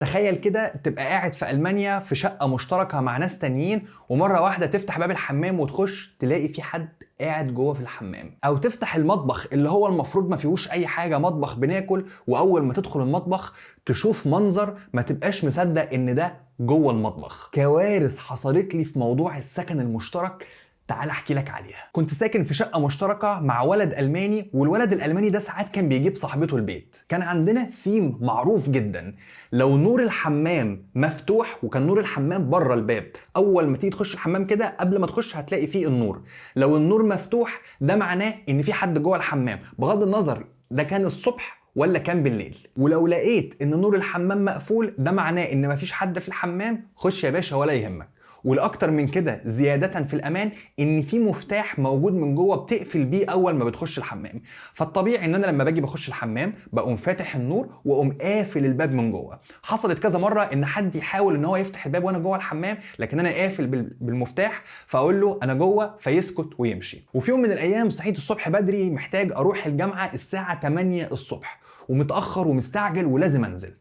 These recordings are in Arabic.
تخيل كده تبقى قاعد في ألمانيا في شقة مشتركة مع ناس تانيين، ومرة واحدة تفتح باب الحمام وتخش تلاقي في حد قاعد جوه في الحمام. او تفتح المطبخ اللي هو المفروض ما فيهوش اي حاجة، مطبخ بناكل، واول ما تدخل المطبخ تشوف منظر ما تبقاش مصدق ان ده جوه المطبخ. كوارث حصلت لي في موضوع السكن المشترك، تعال احكي لك عليها. كنت ساكن في شقة مشتركة مع ولد ألماني، والولد الألماني ده ساعات كان بيجيب صاحبته البيت. كان عندنا ثيم معروف جدا، لو نور الحمام مفتوح وكان نور الحمام بره الباب، اول ما تيجي تخش الحمام كده قبل ما تخش هتلاقي فيه النور، لو النور مفتوح ده معناه ان في حد جوه الحمام، بغض النظر ده كان الصبح ولا كان بالليل. ولو لقيت ان نور الحمام مقفول ده معناه ان مفيش حد في الحمام، خش يا باشا ولا يهمك. والاكتر من كده زيادة في الامان ان في مفتاح موجود من جوه بتقفل بيه اول ما بتخش الحمام. فالطبيعي ان انا لما باجي بخش الحمام بقوم فاتح النور واقوم قافل الباب من جوه. حصلت كذا مرة ان حد يحاول ان هو يفتح الباب وانا جوه الحمام لكن انا قافل بالمفتاح، فاقول له انا جوه فيسكت ويمشي. وفي يوم من الايام صحيت الصبح بدري محتاج اروح الجامعة الساعة 8 الصبح، ومتأخر ومستعجل ولازم انزل.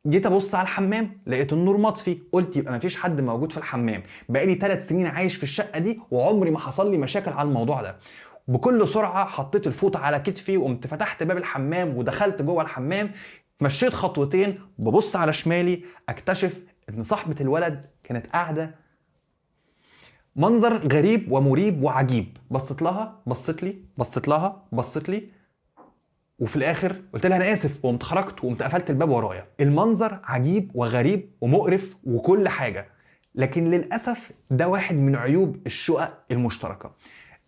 جيت ابص على الحمام لقيت النور مطفي، قلت يبقى مفيش حد موجود في الحمام. بقالي 3 سنين عايش في الشقه دي وعمري ما حصل لي مشاكل على الموضوع ده. بكل سرعه حطيت الفوطه على كتفي وقمت فتحت باب الحمام ودخلت جوه الحمام. مشيت خطوتين ببص على شمالي اكتشف ان صاحبه الولد كانت قاعده. منظر غريب ومريب وعجيب، بصت لها بصت لي بصت لها بصت لي، وفي الاخر قلت لها انا اسف وقمت خرجت وقمت قفلت الباب ورايا. المنظر عجيب وغريب ومقرف وكل حاجه، لكن للاسف ده واحد من عيوب الشقق المشتركه.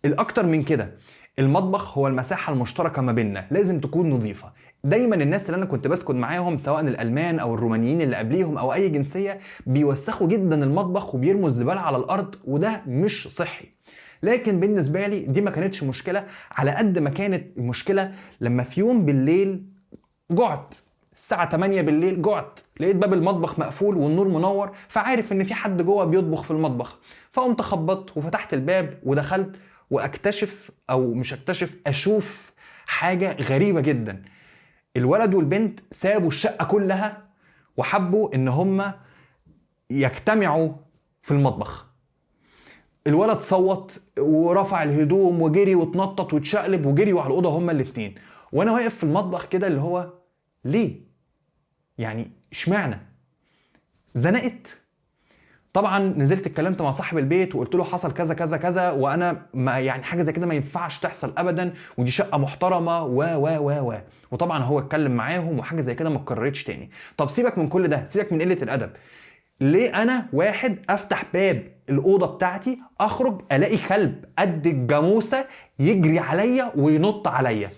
الاكتر من كده، المطبخ هو المساحه المشتركه ما بيننا، لازم تكون نظيفه. دايما الناس اللي انا كنت بسكن معاهم سواء الالمان او الرومانيين اللي قبليهم او اي جنسيه بيوسخوا جدا المطبخ وبيرموا الزباله على الارض، وده مش صحي. لكن بالنسبه لي دي ما كانتش مشكله، على قد ما كانت المشكله لما في يوم بالليل جعت الساعة 8 بالليل، جعت لقيت باب المطبخ مقفول والنور منور، فعارف ان في حد جوه بيطبخ في المطبخ. فقمت خبطت وفتحت الباب ودخلت، واكتشف او مش اكتشف اشوف حاجة غريبة جدا. الولد والبنت سابوا الشقة كلها وحبوا ان هم يجتمعوا في المطبخ. الولد صوت ورفع الهدوم وجري واتنطط واتشقلب وجريوا على الأوضة هما الاتنين، وانا واقف في المطبخ كده اللي هو ليه؟ يعني اشمعنى؟ زنقت؟ طبعا نزلت اتكلمت مع صاحب البيت وقلت له حصل كذا كذا كذا، وانا ما يعني حاجه زي كده ما ينفعش تحصل ابدا، ودي شقه محترمه و وطبعا هو اتكلم معاهم وحاجه زي كده ما اتكررتش تاني. طب سيبك من كل ده، سيبك من قله الادب، ليه انا واحد افتح باب الاوضه بتاعتي اخرج الاقي كلب قد الجاموسه يجري عليا وينط عليا؟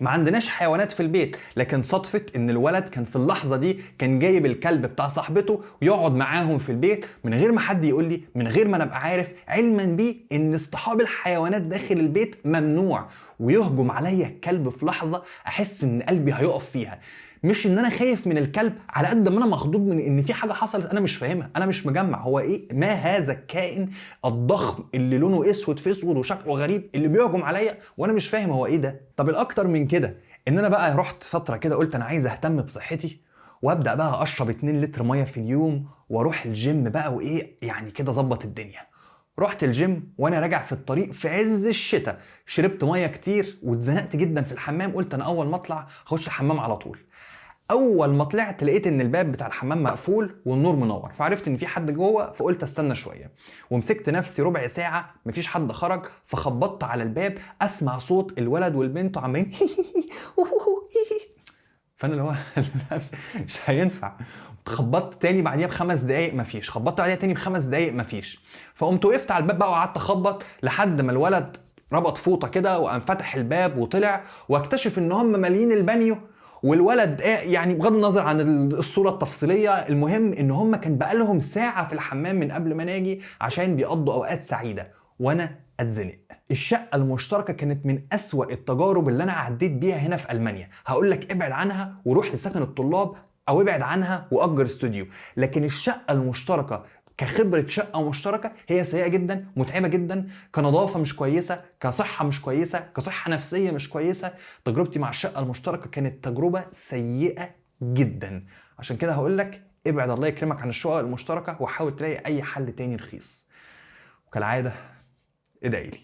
ما عندناش حيوانات في البيت، لكن صدفة ان الولد كان في اللحظة دي كان جايب الكلب بتاع صاحبته ويقعد معاهم في البيت من غير ما حد يقول لي، من غير ما انا ابقى عارف، علما بيه ان اصطحاب الحيوانات داخل البيت ممنوع. ويهجم عليا الكلب في لحظة احس ان قلبي هيقف فيها. مش ان انا خايف من الكلب على قد ما انا مخضوض من ان في حاجه حصلت انا مش فاهمها، انا مش مجمع هو ايه، ما هذا الكائن الضخم اللي لونه اسود في اسود وشكله غريب اللي بيهجم عليا وانا مش فاهم هو ايه ده. طب الاكتر من كده ان انا بقى رحت فتره كده قلت انا عايز اهتم بصحتي وابدا بقى اشرب 2 لتر ميه في اليوم واروح الجيم بقى وايه يعني كده ظبط الدنيا. رحت الجيم وانا راجع في الطريق في عز الشتاء شربت ميه كتير واتزنقت جدا في الحمام، قلت انا اول ما اطلع هخش الحمام على طول. اول ما طلعت لقيت ان الباب بتاع الحمام مقفول والنور منور، فعرفت ان في حد جوه، فقلت استنى شويه ومسكت نفسي ربع ساعه مفيش حد خرج، فخبطت على الباب اسمع صوت الولد والبنت عمالين فانا اللي هو مش هينفع. خبطت تاني بعديها ب5 دقايق مفيش، خبطت بعديها تاني ب5 دقايق مفيش، فقمت وقفت على الباب بقى وقعدت اخبط لحد ما الولد ربط فوطه كده وقام فتح الباب وطلع، واكتشف ان هم مالين البانيو. والولد يعني بغض النظر عن الصورة التفصيلية، المهم ان هم كان بقالهم ساعة في الحمام من قبل ما ناجي عشان بيقضوا اوقات سعيدة وانا اتزنق. الشقة المشتركة كانت من اسوأ التجارب اللي انا عديت بيها هنا في المانيا، هقولك ابعد عنها وروح لسكن الطلاب او ابعد عنها واجر استوديو، لكن الشقة المشتركة كخبرة شقة مشتركة هي سيئة جدا، متعبة جدا، كنظافة مش كويسة، كصحة مش كويسة، كصحة نفسية مش كويسة. تجربتي مع الشقة المشتركة كانت تجربة سيئة جدا. عشان كده هقول لك ابعد الله يكرمك عن الشقق المشتركه وحاول تلاقي اي حل تاني رخيص. وكالعاده ادعي لي.